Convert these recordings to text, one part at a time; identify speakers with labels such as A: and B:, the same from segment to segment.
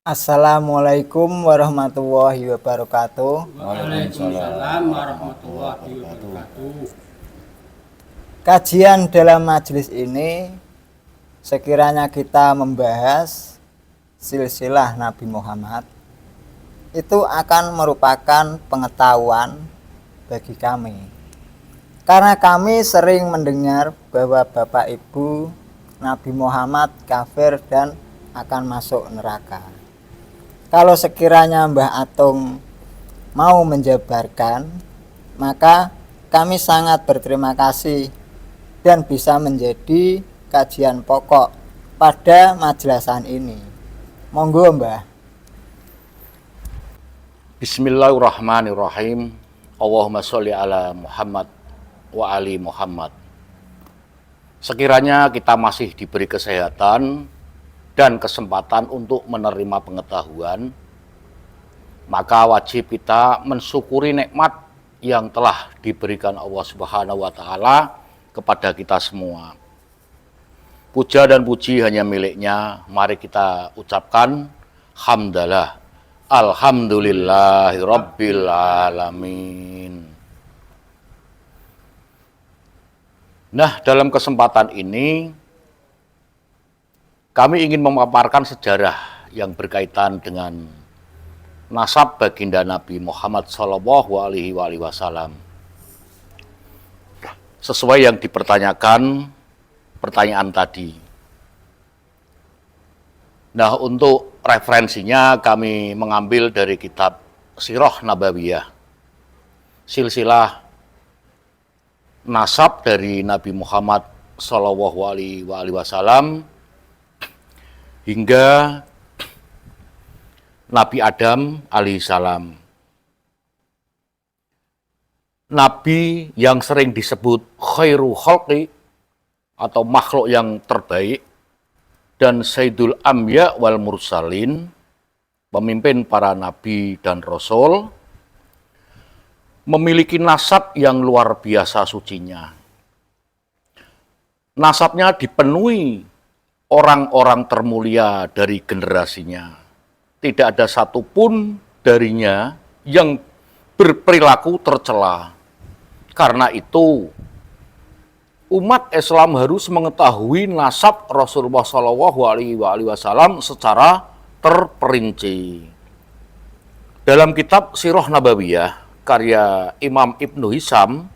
A: Assalamualaikum warahmatullahi wabarakatuh.
B: Waalaikumsalam warahmatullahi wabarakatuh.
A: Kajian dalam majelis ini sekiranya kita membahas silsilah Nabi Muhammad, itu akan merupakan pengetahuan bagi kami. Karena kami sering mendengar bahwa Bapak Ibu Nabi Muhammad kafir dan akan masuk neraka. Kalau sekiranya Mbah Atung mau menjabarkan, maka kami sangat berterima kasih dan bisa menjadi kajian pokok pada majelisan ini. Monggo Mbah.
B: Bismillahirrahmanirrahim. Allahumma sholli ala Muhammad wa ali Muhammad. Sekiranya kita masih diberi kesehatan dan kesempatan untuk menerima pengetahuan, maka wajib kita mensyukuri nikmat yang telah diberikan Allah Subhanahu wa taala kepada kita semua. Puja dan puji hanya miliknya. Mari kita ucapkan hamdalah. Alhamdulillahi rabbil alamin. Nah, dalam kesempatan ini kami ingin memaparkan sejarah yang berkaitan dengan nasab baginda Nabi Muhammad SAW. Sesuai yang dipertanyakan pertanyaan tadi. Nah, untuk referensinya kami mengambil dari kitab Sirah Nabawiyah, silsilah nasab dari Nabi Muhammad SAW hingga Nabi Adam alaihissalam. Nabi yang sering disebut khairu khalqi atau makhluk yang terbaik, dan Sayyidul Anbiya wal Mursalin, pemimpin para nabi dan rasul, memiliki nasab yang luar biasa sucinya. Nasabnya dipenuhi orang-orang termulia dari generasinya. Tidak ada satupun darinya yang berperilaku tercela. Karena itu, umat Islam harus mengetahui nasab Rasulullah SAW secara terperinci. Dalam kitab Sirah Nabawiyah, karya Imam Ibnu Hisham,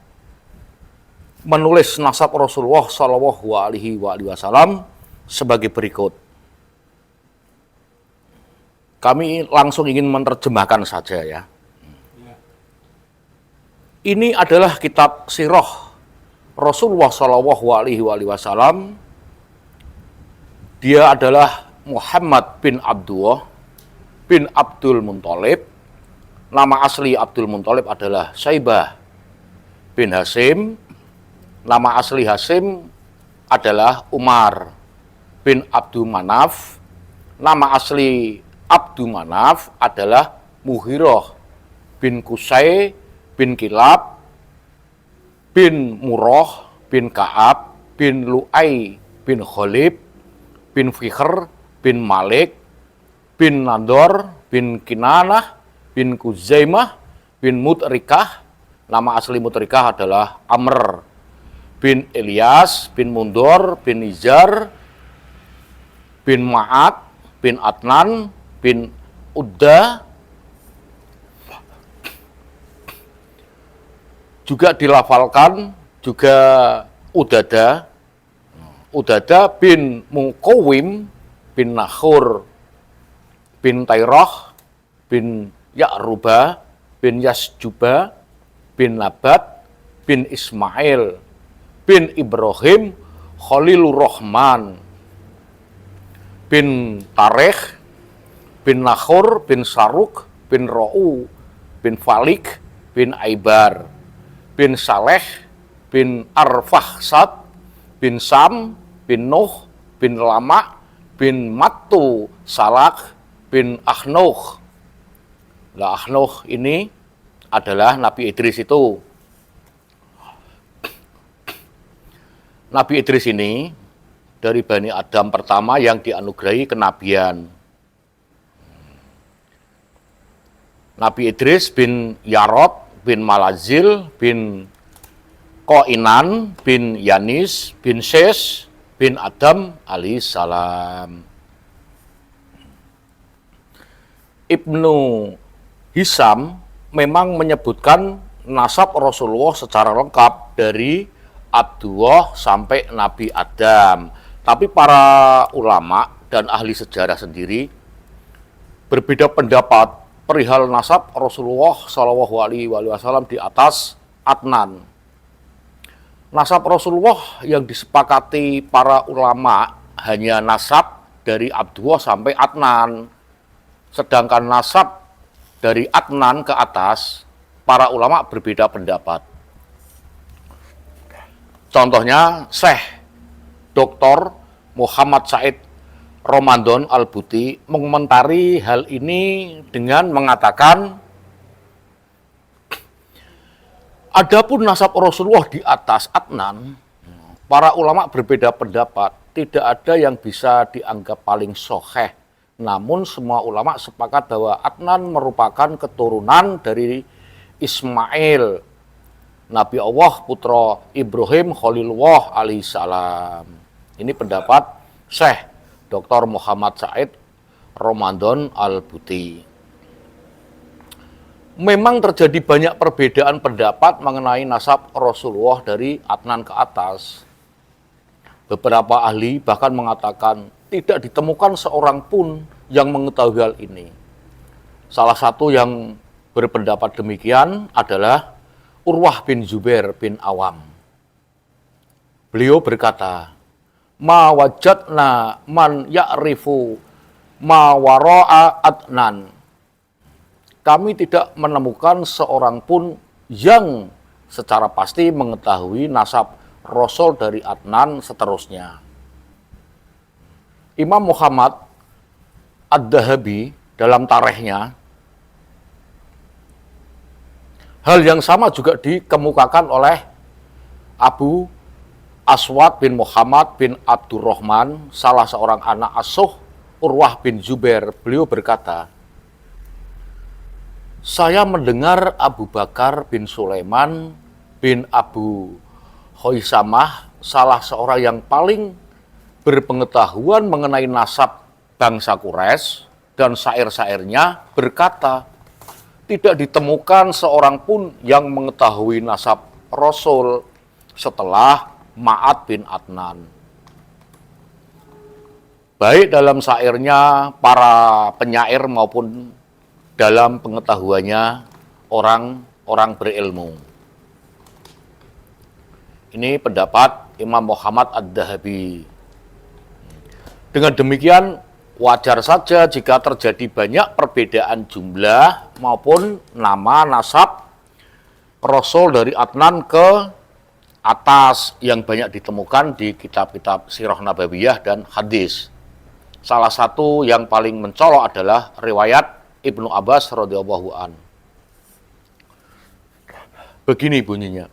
B: menulis nasab Rasulullah SAW sebagai berikut. Kami langsung ingin menerjemahkan saja ya. Ini adalah kitab Sirah Rasulullah SAW. Dia adalah Muhammad bin Abdullah bin Abdul Muthalib. Nama asli Abdul Muthalib adalah Syaibah bin Hasim. Nama asli Hasim adalah Umar bin Abdul Manaf. Nama asli Abdul Manaf adalah Muhirah bin Qusay bin Kilab bin Murrah bin Ka'ab bin Lu'ay bin Khalib bin Fikhr bin Malik bin Nador bin Kinanah bin Kuzaimah bin Mutrikah. Nama asli Mutrikah adalah Amr bin Ilyas bin Mundor bin Nizar bin Ma'ad bin Adnan bin Udda. Juga dilafalkan juga Udada. Udada bin Muqawim bin Nakhur bin Tairah bin Ya'ruba bin Yasjuba bin Nabat bin Ismail bin Ibrahim Khalilur Rahman bin Tarikh bin Nakhur bin Saruk bin Ra'u bin Falik bin Aibar bin Saleh bin Arfahsad bin Sam bin Nuh bin Lama bin Mattu Salak bin Akhnuh. Nah, Akhnuh ini adalah Nabi Idris itu. Nabi Idris ini dari Bani Adam pertama yang dianugerahi kenabian. Nabi Idris bin Yarod bin Malazil bin Koinan bin Yanis bin Ses bin Adam alaihissalam. Ibnu Hisam memang menyebutkan nasab Rasulullah secara lengkap dari Abdullah sampai Nabi Adam. Tapi para ulama dan ahli sejarah sendiri berbeda pendapat perihal nasab Rasulullah Shallallahu Alaihi Wasallam di atas Adnan. Nasab Rasulullah yang disepakati para ulama hanya nasab dari Abdullah sampai Adnan. Sedangkan nasab dari Adnan ke atas, para ulama berbeda pendapat. Contohnya, Syekh Dr. Muhammad Said Ramadan Al-Buti mengomentari hal ini dengan mengatakan, adapun nasab Rasulullah di atas Adnan, para ulama berbeda pendapat, tidak ada yang bisa dianggap paling sahih. Namun semua ulama sepakat bahwa Adnan merupakan keturunan dari Ismail, Nabi Allah putra Ibrahim Khalilullah alaihissalam. Ini pendapat Syekh Dr. Muhammad Said Ramadan Al-Buti. Memang terjadi banyak perbedaan pendapat mengenai nasab Rasulullah dari Adnan ke atas. Beberapa ahli bahkan mengatakan tidak ditemukan seorang pun yang mengetahui hal ini. Salah satu yang berpendapat demikian adalah Urwah bin Zubair bin Awam. Beliau berkata, "Ma wajadna man ya'rifu ma wara'a Adnan." Kami tidak menemukan seorang pun yang secara pasti mengetahui nasab Rasul dari Adnan seterusnya. Imam Muhammad Ad-Dahabi dalam tarikhnya, hal yang sama juga dikemukakan oleh Abu Aswad bin Muhammad bin Abdurrahman, salah seorang anak asuh Urwah bin Zubair. Beliau berkata, saya mendengar Abu Bakar bin Sulaiman bin Abu Khaisamah, salah seorang yang paling berpengetahuan mengenai nasab bangsa Quraisy dan syair-syairnya, berkata, tidak ditemukan seorang pun yang mengetahui nasab Rasul setelah Ma'ad bin Adnan. Baik dalam syairnya para penyair maupun dalam pengetahuannya orang-orang berilmu. Ini pendapat Imam Muhammad Ad-Dahabi. Dengan demikian, wajar saja jika terjadi banyak perbedaan jumlah maupun nama nasab Rasul dari Adnan ke atas yang banyak ditemukan di kitab-kitab Sirah Nabawiyah dan hadis. Salah satu yang paling mencolok adalah riwayat Ibnu Abbas radhiyallahu an. Begini bunyinya.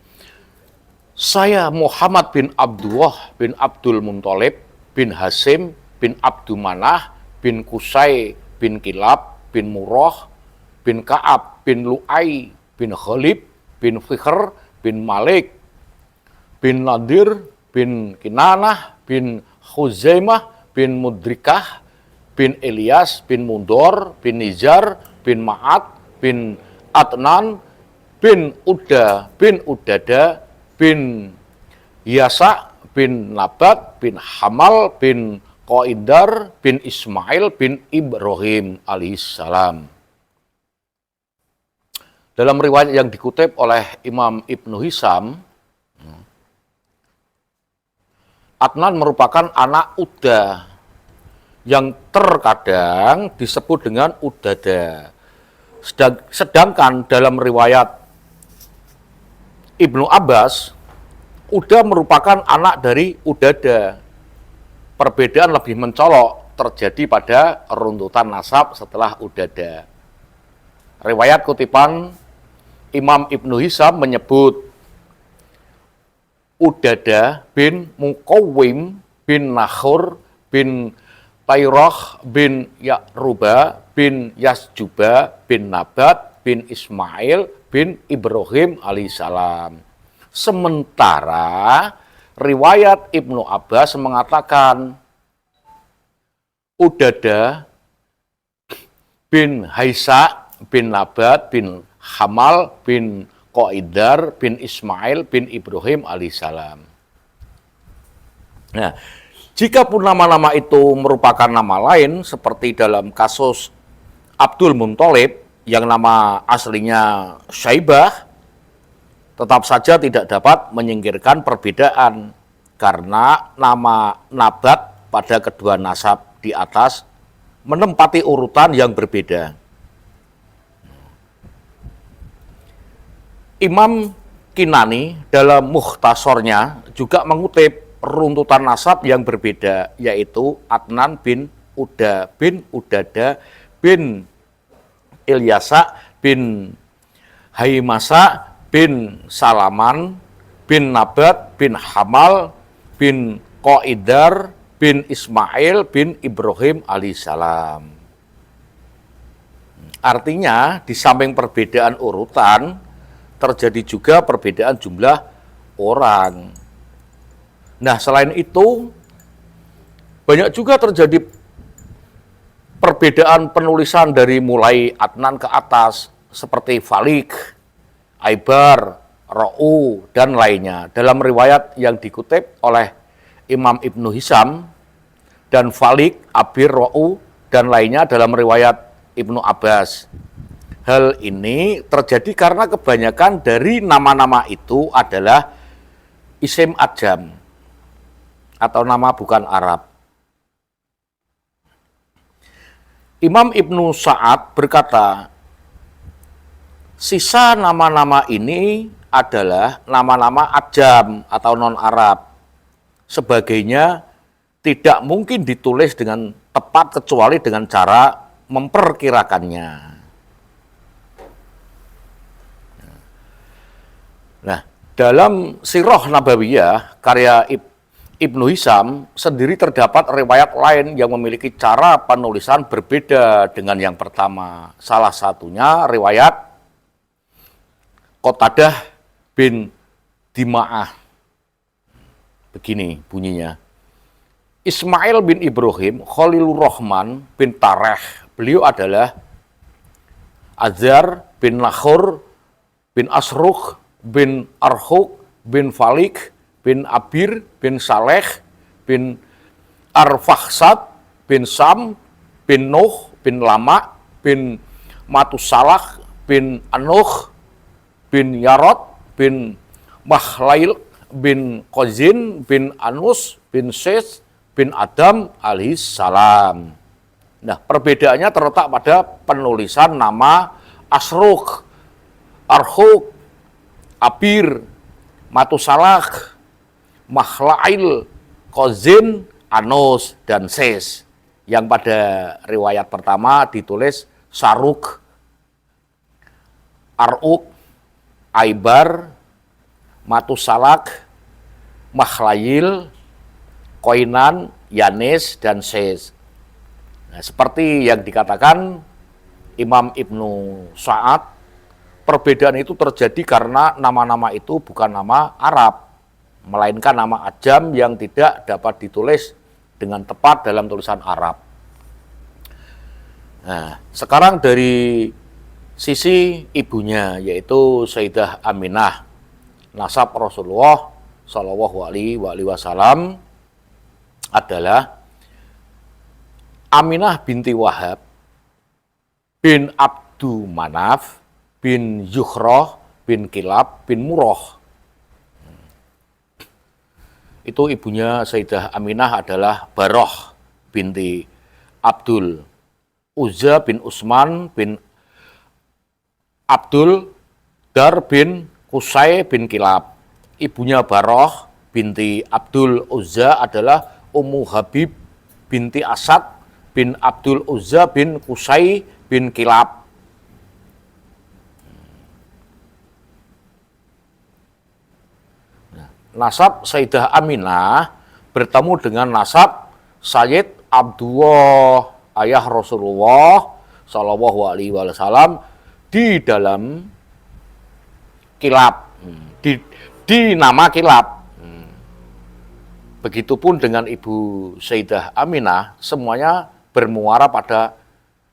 B: Saya Muhammad bin Abdullah bin Abdul Muthalib bin Hasim bin Abdul Manah bin Qusay bin Kilab bin Murrah bin Ka'ab bin Lu'ay bin Khalib bin Fikhr bin Malik bin Nadir bin Kinanah bin Khuzaimah bin Mudrikah bin Ilyas bin Mundor bin Nizar bin Ma'ad bin Adnan bin Udada bin Yasa bin Nabat bin Hamal bin Qaidar bin Ismail bin Ibrahim alaihissalam. Dalam riwayat yang dikutip oleh Imam Ibnu Hisam, Adnan merupakan anak Uda yang terkadang disebut dengan Udada. Sedangkan dalam riwayat Ibnu Abbas, Uda merupakan anak dari Udada. Perbedaan lebih mencolok terjadi pada runtutan nasab setelah Udada. Riwayat kutipan Imam Ibnu Hisam menyebut Udada bin Muqawwim bin Nakhur bin Tayrah bin Ya'ruba bin Yasjuba bin Nabat bin Ismail bin Ibrahim alaihissalam. Sementara riwayat Ibnu Abbas mengatakan Udada bin Haisa bin Nabat bin Hamal bin Qaidar bin Ismail bin Ibrahim alaihissalam. Nah, jika pun nama-nama itu merupakan nama lain, seperti dalam kasus Abdul Muthalib yang nama aslinya Syaibah, tetap saja tidak dapat menyingkirkan perbedaan karena nama nabat pada kedua nasab di atas menempati urutan yang berbeda. Imam Kinani dalam Mukhtasornya juga mengutip runtutan nasab yang berbeda, yaitu Adnan bin Uda bin Udada bin Ilyasa bin Haimasa bin Salaman bin Nabat bin Hamal bin Qaidar bin Ismail bin Ibrahim alaihissalam. Artinya di samping perbedaan urutan terjadi juga perbedaan jumlah orang. Nah, selain itu banyak juga terjadi perbedaan penulisan dari mulai Adnan ke atas seperti Falik, Aibar, Ro'u, dan lainnya. Dalam riwayat yang dikutip oleh Imam Ibnu Hisam dan Falik, Abir, Ro'u, dan lainnya dalam riwayat Ibnu Abbas. Hal ini terjadi karena kebanyakan dari nama-nama itu adalah isim ajam atau nama bukan Arab. Imam Ibnu Sa'ad berkata, sisa nama-nama ini adalah nama-nama ajam atau non-Arab. Sebagainya tidak mungkin ditulis dengan tepat kecuali dengan cara memperkirakannya. Nah, dalam Sirah Nabawiyah karya Ibnu Hisam sendiri terdapat riwayat lain yang memiliki cara penulisan berbeda dengan yang pertama. Salah satunya riwayat Qatadah bin Dima'ah. Begini bunyinya. Ismail bin Ibrahim Khalilur Rahman bin Tareh. Beliau adalah Azhar bin Nakhur bin Asrukh bin Arhuk bin Falik bin Abir bin Saleh bin Arfakhsad bin Sam bin Nuh bin Lama bin Matusalah bin Anuh bin Yarot bin Mahlail bin Qazin bin Anus bin Ses bin Adam alaihissalam. Nah, perbedaannya terletak pada penulisan nama Asruk, Arhuk, Abir, Matusalah, Mahlail, Qazin, Anus, dan Ses. Yang pada riwayat pertama ditulis Saruk, Aruk, Aibar, Matusalah, Mahlail, Koinan, Yanis, dan Ses. Nah, seperti yang dikatakan Imam Ibnu Sa'ad, perbedaan itu terjadi karena nama-nama itu bukan nama Arab, melainkan nama ajam yang tidak dapat ditulis dengan tepat dalam tulisan Arab. Nah, sekarang dari sisi ibunya, yaitu Sayyidah Aminah, nasab Rasulullah Shallallahu Alaihi Wasallam adalah Aminah binti Wahab bin Abdu Manaf bin Zuhroh bin Kilab bin Murrah. Itu ibunya Sayyidah Aminah adalah Baroh binti Abdul Uzza bin Utsman bin Abdul Dar bin Qusay bin Kilab. Ibunya Baroh binti Abdul Uzza adalah Ummu Habib binti Asad bin Abdul Uzza bin Qusay bin Kilab. Nasab Sayyidah Aminah bertemu dengan nasab Sayyid Abdullah, ayah Rasulullah Shallallahu Alaihi Wasallam, di dalam kilap, di nama kilap. Begitupun dengan Ibu Sayyidah Aminah, semuanya bermuara pada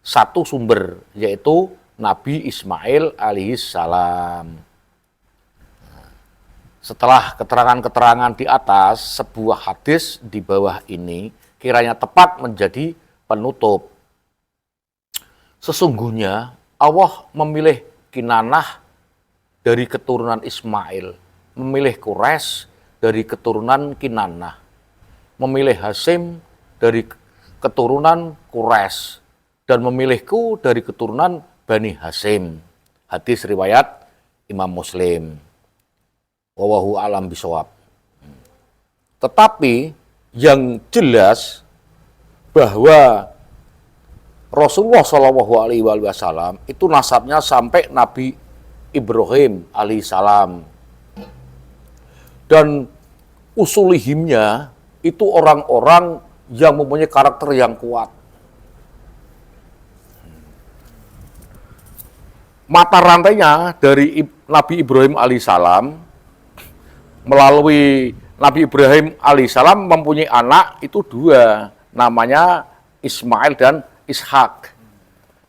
B: satu sumber, yaitu Nabi Ismail alaihissalam. Setelah keterangan-keterangan di atas, sebuah hadis di bawah ini kiranya tepat menjadi penutup. Sesungguhnya Allah memilih Kinanah dari keturunan Ismail, memilih Quraisy dari keturunan Kinanah, memilih Hasyim dari keturunan Quraisy, dan memilihku dari keturunan Bani Hasyim. Hadis riwayat Imam Muslim. Wallahu a'lam bishawab. Tetapi yang jelas bahwa Rasulullah Shallallahu Alaihi Wasallam itu nasabnya sampai Nabi Ibrahim alaihissalam, dan usulihimnya itu orang-orang yang mempunyai karakter yang kuat. Mata rantainya dari Nabi Ibrahim alaihissalam melalui Nabi Ibrahim alaihissalam mempunyai anak itu dua, namanya Ismail dan Ishak.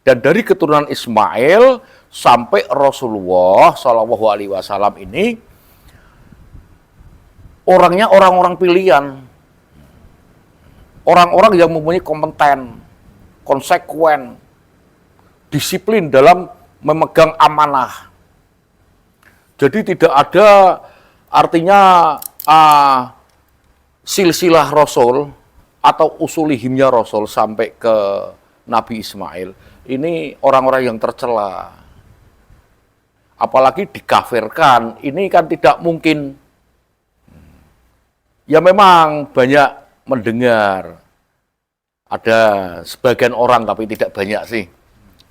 B: Dan dari keturunan Ismail sampai Rasulullah Shallallahu Alaihi Wasallam ini orangnya orang-orang pilihan, orang-orang yang mempunyai kompeten, konsekuen, disiplin dalam memegang amanah. Jadi tidak ada artinya silsilah Rasul atau usulihimnya Rasul sampai ke Nabi Ismail. Ini orang-orang yang tercela. Apalagi dikafirkan, ini kan tidak mungkin. Ya memang banyak mendengar. Ada sebagian orang, tapi tidak banyak sih.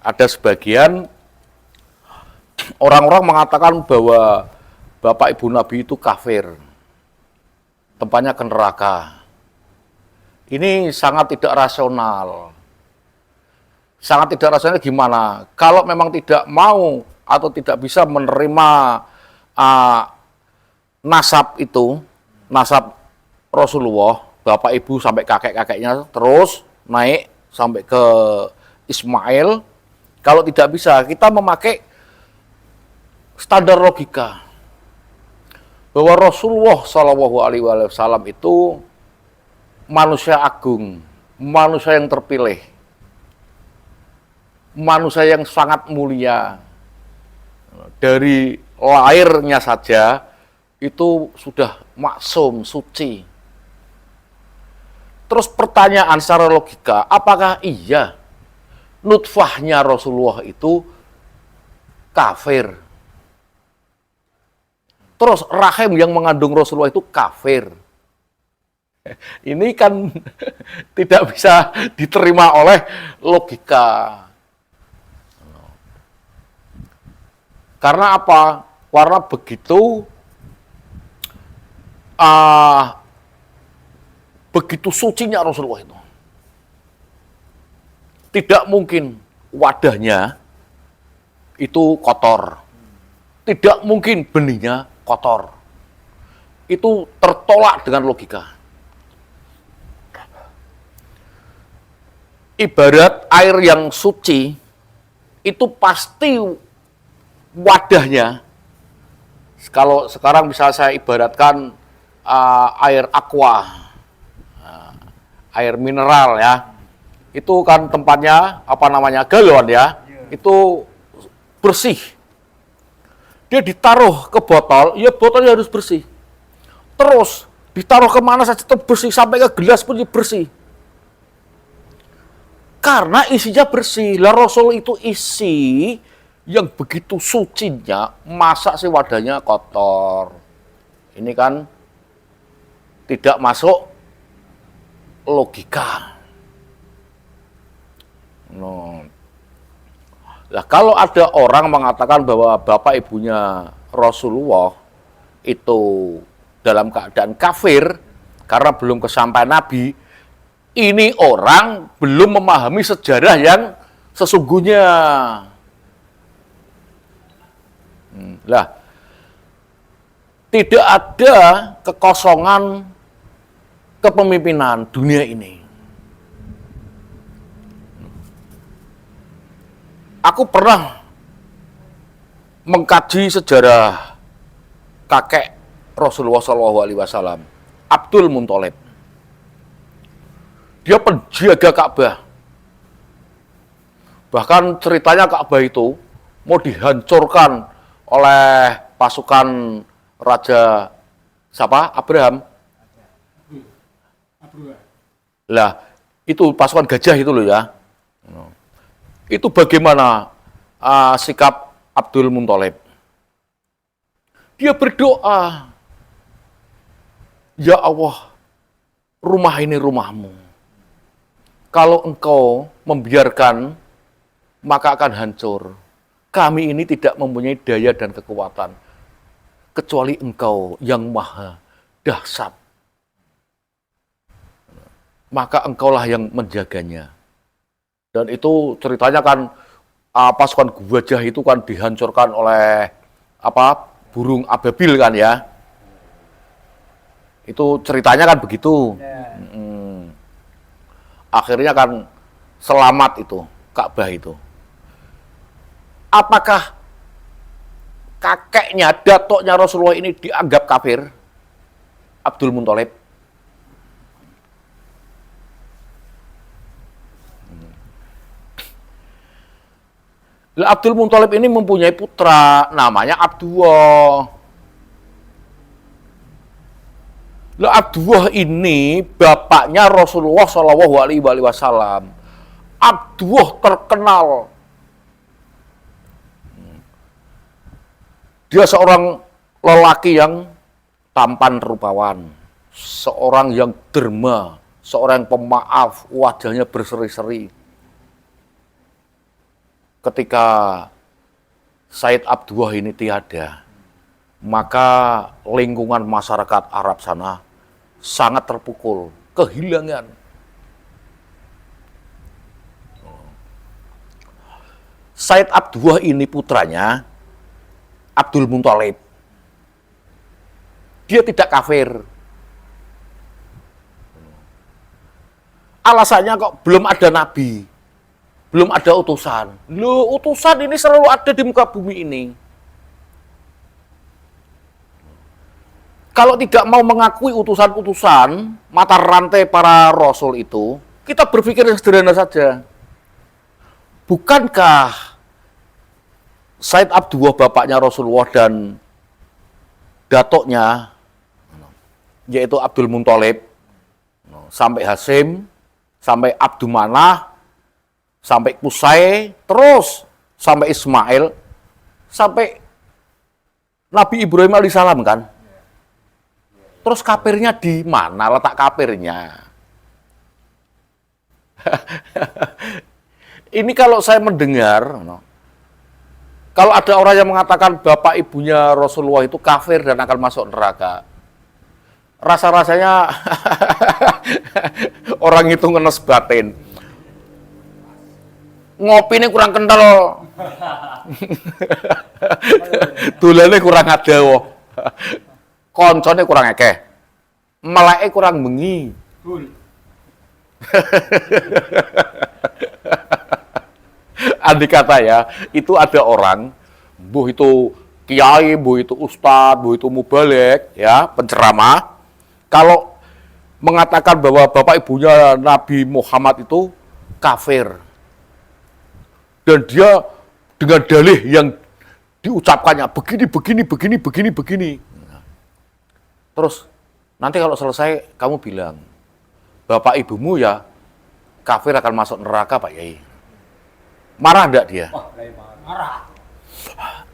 B: Ada sebagian orang-orang mengatakan bahwa Bapak Ibu Nabi itu kafir, tempatnya ke neraka. Ini sangat tidak rasional. Sangat tidak rasional gimana? Kalau memang tidak mau atau tidak bisa menerima nasab itu, nasab Rasulullah, Bapak Ibu sampai kakek-kakeknya terus naik sampai ke Ismail. Kalau tidak bisa, kita memakai standar logika bahwa Rasulullah Shallallahu Alaihi Wasallam itu manusia agung, manusia yang terpilih, manusia yang sangat mulia. Dari lahirnya saja itu sudah maksum, suci. Terus pertanyaan secara logika, apakah iya nutfahnya Rasulullah itu kafir? Terus rahim yang mengandung Rasulullah itu kafir. Ini kan tidak bisa diterima oleh logika. Karena apa? Karena begitu begitu sucinya Rasulullah itu. Tidak mungkin wadahnya itu kotor. Tidak mungkin benihnya kotor. Itu tertolak dengan logika. Ibarat air yang suci, itu pasti wadahnya, kalau sekarang bisa saya ibaratkan air aqua, air mineral ya, itu kan tempatnya, apa namanya, galon ya, itu bersih. Dia ditaruh ke botol, ya botolnya harus bersih. Terus ditaruh kemana saja tetap bersih, sampai ke gelas pun bersih. Karena isinya bersih. Lah Rasul itu isi yang begitu sucinya, masa sih wadahnya kotor? Ini kan tidak masuk logika. Nah, kalau ada orang mengatakan bahwa bapak ibunya Rasulullah itu dalam keadaan kafir karena belum kesampaian Nabi, ini orang belum memahami sejarah yang sesungguhnya. Lah, tidak ada kekosongan kepemimpinan dunia ini. Aku pernah mengkaji sejarah kakek Rasulullah SAW, Abdul Muthalib. Dia penjaga Ka'bah. Bahkan ceritanya Ka'bah itu mau dihancurkan oleh pasukan Raja siapa? Abraham. Lah, itu pasukan gajah itu loh ya. Itu bagaimana sikap Abdul Muthalib? Dia berdoa, ya Allah, rumah ini rumahmu. Kalau engkau membiarkan, maka akan hancur. Kami ini tidak mempunyai daya dan kekuatan, kecuali engkau yang maha dahsyat. Maka engkaulah yang menjaganya. Dan itu ceritanya kan pasukan gajah itu kan dihancurkan oleh burung ababil kan ya. Itu ceritanya kan begitu. Akhirnya kan selamat itu Ka'bah itu. Apakah kakeknya, datoknya Rasulullah ini dianggap kafir? Abdul Muthalib. Abdul Muthalib ini mempunyai putra namanya Abdullah. Abdullah ini bapaknya Rasulullah SAW. Abdullah terkenal. Dia seorang lelaki yang tampan rupawan, seorang yang derma, seorang yang pemaaf, wajahnya berseri-seri. Ketika Said Abdullah ini tiada, maka lingkungan masyarakat Arab sana sangat terpukul, kehilangan. Said Abdullah ini putranya Abdul Muthalib. Dia tidak kafir. Alasannya kok belum ada nabi. Belum ada utusan. Loh, utusan ini selalu ada di muka bumi ini. Kalau tidak mau mengakui utusan-utusan, mata rantai para rasul itu, kita berpikir yang sederhana saja. Bukankah Said Abdullah bapaknya Rasulullah dan datoknya, yaitu Abdul Muthalib, sampai Hasim, sampai Abdul Manah, sampai Qusay, terus sampai Ismail, sampai Nabi Ibrahim alaihissalam kan? Terus kafirnya di mana letak kafirnya? Ini kalau saya mendengar, kalau ada orang yang mengatakan bapak ibunya Rasulullah itu kafir dan akan masuk neraka, rasa-rasanya orang itu ngenes batin. Ngopi ini kurang kental. Tulane kurang ada. Koncone kurang akeh. Meleke kurang bengi. Andai kata ya, itu ada orang, mbuh itu kiai, mbuh itu ustadz, mbuh itu mubaligh, ya, penceramah, kalau mengatakan bahwa bapak ibunya Nabi Muhammad itu kafir. Dan dia dengan dalih yang diucapkannya begini. Terus nanti kalau selesai kamu bilang, bapak ibumu ya kafir akan masuk neraka Pak Yai. Marah enggak dia?
C: Wah, marah.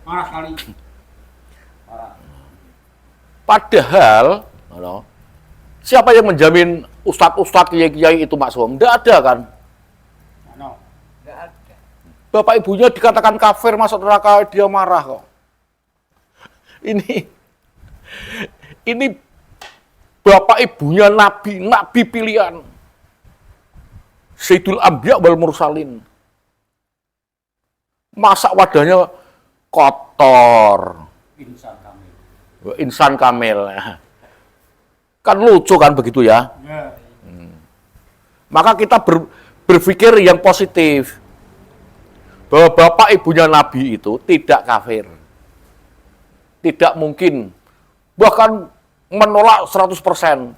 C: Marah sekali. Marah.
B: Padahal, siapa yang menjamin ustadz-ustadz, kiai-kiai itu maksum? Enggak ada kan?
C: Enggak ada.
B: Bapak ibunya dikatakan kafir masuk neraka, dia marah kok. Ini bapak ibunya nabi pilihan. Sayyidul Anbiya wal Mursalin. Masa wadahnya kotor.
C: Insan kami.
B: Insan kamil. Kan lucu kan begitu ya.
C: Ya.
B: Maka kita berpikir yang positif. Bahwa bapak ibunya Nabi itu tidak kafir. Tidak mungkin. Bahkan menolak 100%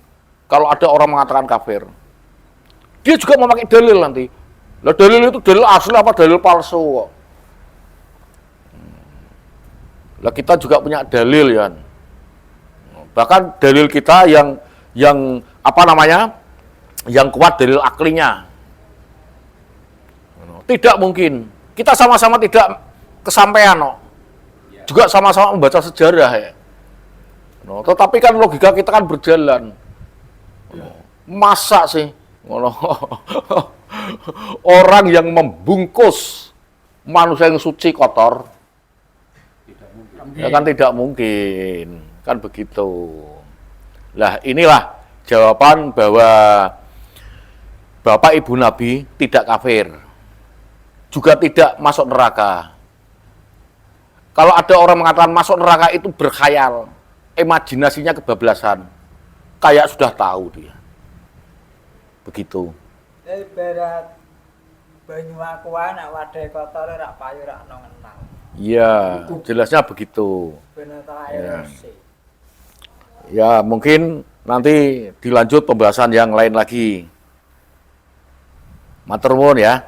B: kalau ada orang mengatakan kafir. Dia juga memakai dalil nanti. Lah dalil itu dalil asli apa dalil palsu kok. Lah kita juga punya dalil ya. Bahkan dalil kita yang apa namanya? Yang kuat dalil aklinya. Tidak mungkin. Kita sama-sama tidak kesampaian, no. Juga sama-sama membaca sejarah ya. No, tetapi kan logika kita kan berjalan. Masa sih orang yang membungkus manusia yang suci kotor?
C: Tidak mungkin.
B: Ya kan tidak mungkin, kan begitu. Lah inilah jawaban bahwa Bapak Ibu Nabi tidak kafir, juga tidak masuk neraka. Kalau ada orang mengatakan masuk neraka itu berkhayal, imajinasinya kebablasan, kayak sudah tahu dia. Begitu.
A: Ibarat banyu aqua nek wadai kotor rak payu rak ngenal.
B: Iya, jelasnya begitu.
A: Bener ta
B: Ya.
A: sih.
B: Ya, mungkin nanti dilanjut pembahasan yang lain lagi. Matur nuwun ya.